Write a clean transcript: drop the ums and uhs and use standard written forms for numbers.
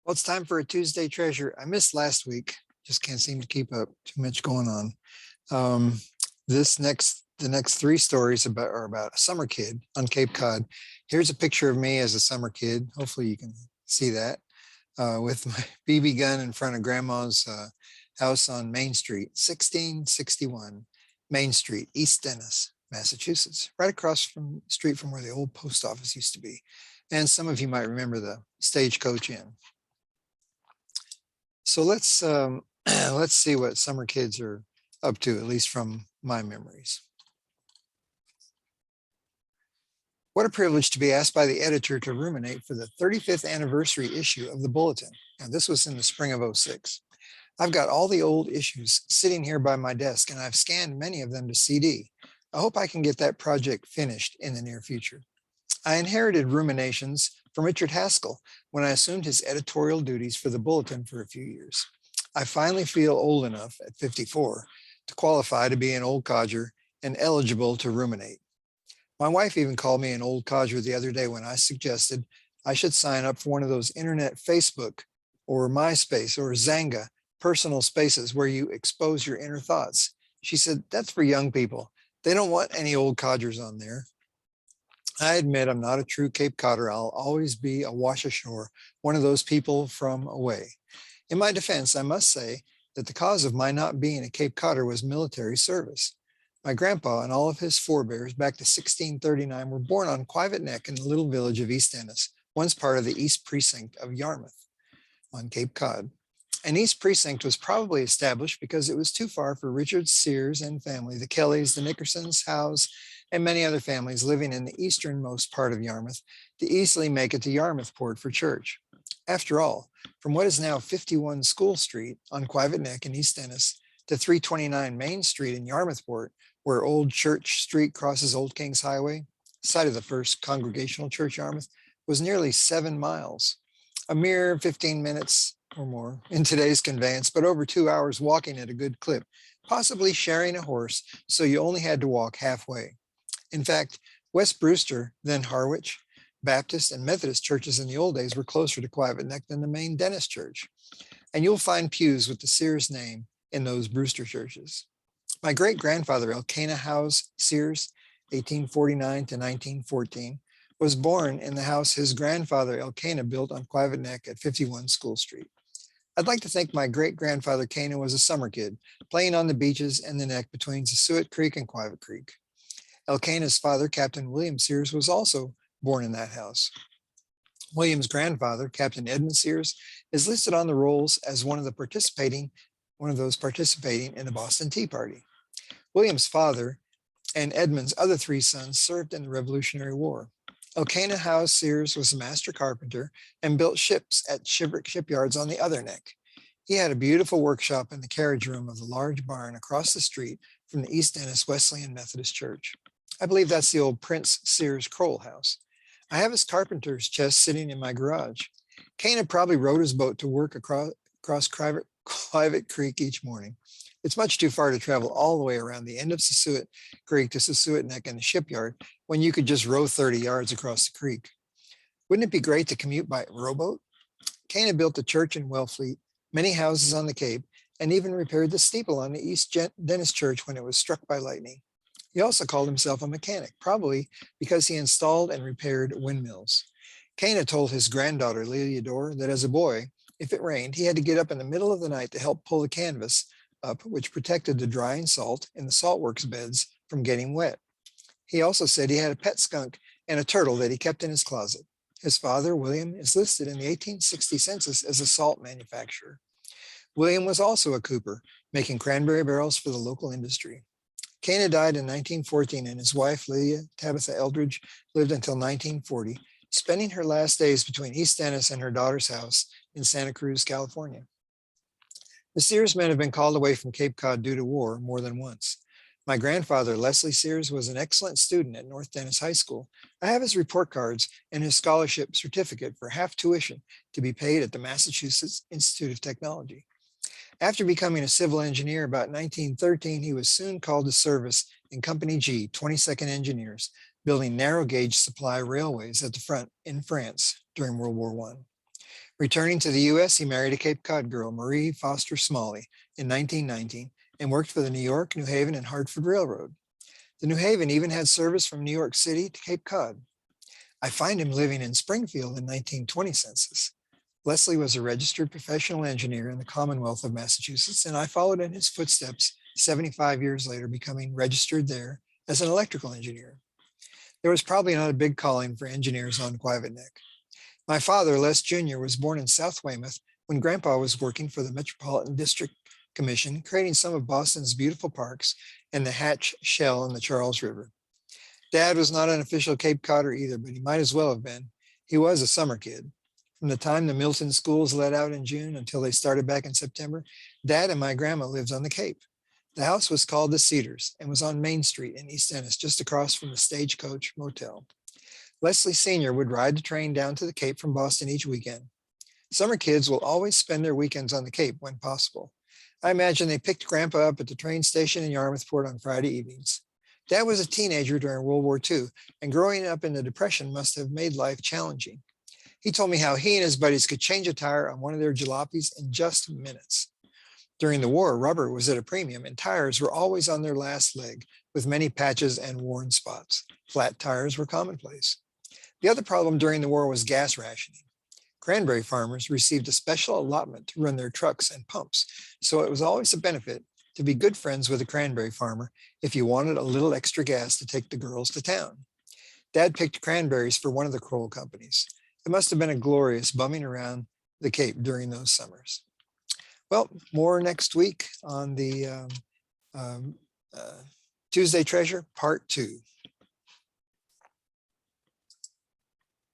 Well, it's time for a Tuesday treasure. I missed last week. Just can't seem to keep up. Too much going on. Um, the next three stories are about a summer kid on Cape Cod. Here's a picture of me as a summer kid. Hopefully you can see that with my BB gun in front of Grandma's house on Main Street, 1661 Main Street, East Dennis, Massachusetts, right across from the street from where the old post office used to be. And some of you might remember the Stagecoach Inn. So let's see what summer kids are up to, at least from my memories. What a privilege to be asked by the editor to ruminate for the 35th anniversary issue of the Bulletin. And this was in the spring of '06. I've got all the old issues sitting here by my desk, and I've scanned many of them to CD. I hope I can get that project finished in the near future. I inherited Ruminations from Richard Haskell when I assumed his editorial duties for the Bulletin for a few years. I finally feel old enough at 54 to qualify to be an old codger and eligible to ruminate. My wife even called me an old codger the other day when I suggested I should sign up for one of those internet Facebook or MySpace or Zanga personal spaces where you expose your inner thoughts. She said, that's for young people. They don't want any old codgers on there. I admit I'm not a true Cape Codder. I'll always be a wash ashore, one of those people from away. In my defense, I must say that the cause of my not being a Cape Codder was military service. My grandpa and all of his forebears back to 1639 were born on Quivet Neck in the little village of East Ennis, once part of the East Precinct of Yarmouth on Cape Cod. An East Precinct was probably established because it was too far for Richard Sears and family, the Kellys, the Nickersons, Howes, and many other families living in the easternmost part of Yarmouth to easily make it to Yarmouth Port for church. After all, from what is now 51 School Street on Quivet Neck in East Ennis to 329 Main Street in Yarmouth Port, where Old Church Street crosses Old Kings Highway, site of the first Congregational Church Yarmouth, was nearly 7 miles, a mere 15 minutes or more in today's conveyance, but over 2 hours walking at a good clip, possibly sharing a horse, so you only had to walk halfway. In fact, West Brewster, then Harwich, Baptist and Methodist churches in the old days were closer to Quivet Neck than the main Dennis church. And you'll find pews with the Sears name in those Brewster churches. My great-grandfather, Elkanah Howes Sears, 1849 to 1914, was born in the house his grandfather Elkanah built on Quivet Neck at 51 School Street. I'd like to think my great-grandfather Cana was a summer kid, playing on the beaches and the neck between Sasuit Creek and Quivet Creek. Elkanah's father, Captain William Sears, was also born in that house. William's grandfather, Captain Edmund Sears, is listed on the rolls as one of those participating in the Boston Tea Party. William's father and Edmund's other 3 sons served in the Revolutionary War. Elkanah Howes Sears was a master carpenter and built ships at Shiverick shipyards on the other neck. He had a beautiful workshop in the carriage room of the large barn across the street from the East Dennis Wesleyan Methodist Church. I believe that's the old Prince Sears Kroll house. I have his carpenter's chest sitting in my garage. Cana probably rowed his boat to work across Quivet Creek each morning. It's much too far to travel all the way around the end of Sasuit Creek to Sasuit Neck and the shipyard when you could just row 30 yards across the creek. Wouldn't it be great to commute by rowboat? Cana built a church in Wellfleet, many houses on the Cape, and even repaired the steeple on the East Dennis Church when it was struck by lightning. He also called himself a mechanic, probably because he installed and repaired windmills. Cana told his granddaughter, Leodore, that as a boy, if it rained, he had to get up in the middle of the night to help pull the canvas up, which protected the drying salt in the saltworks beds from getting wet. He also said he had a pet skunk and a turtle that he kept in his closet. His father, William, is listed in the 1860 census as a salt manufacturer. William was also a cooper, making cranberry barrels for the local industry. Cana died in 1914, and his wife, Lydia Tabitha Eldridge, lived until 1940, spending her last days between East Dennis and her daughter's house in Santa Cruz, California. The Sears men have been called away from Cape Cod due to war more than once. My grandfather, Leslie Sears, was an excellent student at North Dennis High School. I have his report cards and his scholarship certificate for half tuition to be paid at the Massachusetts Institute of Technology. After becoming a civil engineer about 1913, he was soon called to service in Company G, 22nd Engineers, building narrow gauge supply railways at the front in France during World War I. Returning to the U.S., he married a Cape Cod girl, Marie Foster Smalley, in 1919 and worked for the New York, New Haven, and Hartford Railroad. The New Haven even had service from New York City to Cape Cod. I find him living in Springfield in 1920 census. Leslie was a registered professional engineer in the Commonwealth of Massachusetts, and I followed in his footsteps 75 years later, becoming registered there as an electrical engineer. There was probably not a big calling for engineers on Quivot Neck. My father, Les Jr., was born in South Weymouth when Grandpa was working for the Metropolitan District Commission, creating some of Boston's beautiful parks and the Hatch Shell in the Charles River. Dad was not an official Cape Codder either, but he might as well have been. He was a summer kid. From the time the Milton schools let out in June until they started back in September, Dad and my grandma lived on the Cape. The house was called the Cedars and was on Main Street in East Ennis, just across from the Stagecoach Motel. Leslie Sr. would ride the train down to the Cape from Boston each weekend. Summer kids will always spend their weekends on the Cape when possible. I imagine they picked Grandpa up at the train station in Yarmouthport on Friday evenings. Dad was a teenager during World War II, and growing up in the Depression must have made life challenging. He told me how he and his buddies could change a tire on one of their jalopies in just minutes. During the war, rubber was at a premium, and tires were always on their last leg, with many patches and worn spots. Flat tires were commonplace. The other problem during the war was gas rationing. Cranberry farmers received a special allotment to run their trucks and pumps, so it was always a benefit to be good friends with a cranberry farmer if you wanted a little extra gas to take the girls to town. Dad picked cranberries for one of the coal companies. It must have been a glorious bumming around the Cape during those summers. Well, more next week on the Tuesday Treasure, Part 2.